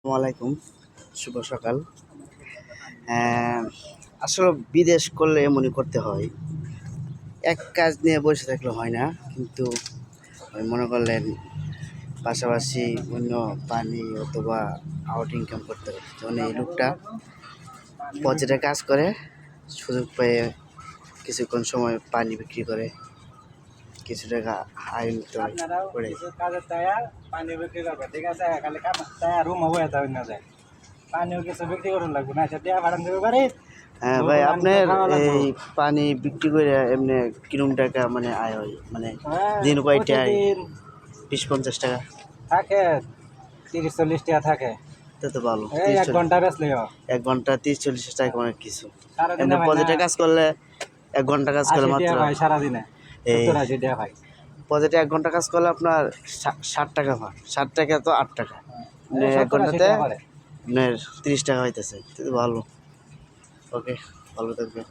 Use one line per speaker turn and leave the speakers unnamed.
আসসালামু আলাইকুম, শুভ সকাল। হ্যাঁ, আসলে বিদেশ করলে এমনই করতে হয়, এক কাজ নিয়ে বসে থাকলে হয় না। কিন্তু ওই মনে করলেন পাশাপাশি অন্য পানি অথবা আউট ইনকাম করতে হবে। যেমন এই লোকটা প্রজেক্টে কাজ করে, সুযোগ পেয়ে কিছুক্ষণ সময় পানি বিক্রি করে কিছু টাকা আয় ইনকাম
আপনারাও
করে।
কিছু কাজের টাকা পানি বিক্রি করবে, ঠিক আছে? খালি কাম টাকা রুম হবো এটা না যায়, পানিও কিছু বিক্রি করুন লাগবে না, সেটা ভাড়ান দেবে পারি।
হ্যাঁ ভাই, আপনার এই পানি বিক্রি করে এমনি কিরম টাকা মানে আয় হয়, মানে দিন কয়টা আয়?
প্রতিদিন
20-50 টাকা
থাকে 30-40 টাকা থাকে।
তা তো ভালো।
এই 1 ঘন্টা বেচলেও
1 ঘন্টা 30-40 টাকা অনেক কিছু।
সারাদিনে
এমনি
ভাই না
প্রজেক্টে কাজ করলে 1 ঘন্টা কাজ করলে
80
মাত্র
টাকা ভাই, সারাদিনে
এই
70-80 টাকা ভাই।
প্রজেক্টে 1 ঘন্টা কাজ করলে আপনার 60 টাকা হয়। 60 টাকা তো 8 টাকা, মানে
70-80
1 ঘন্টাতে
টাকা করে।
আপনার 30 টাকা হইতেছে, তো ভালো। ওকে, ভালো থাকবে।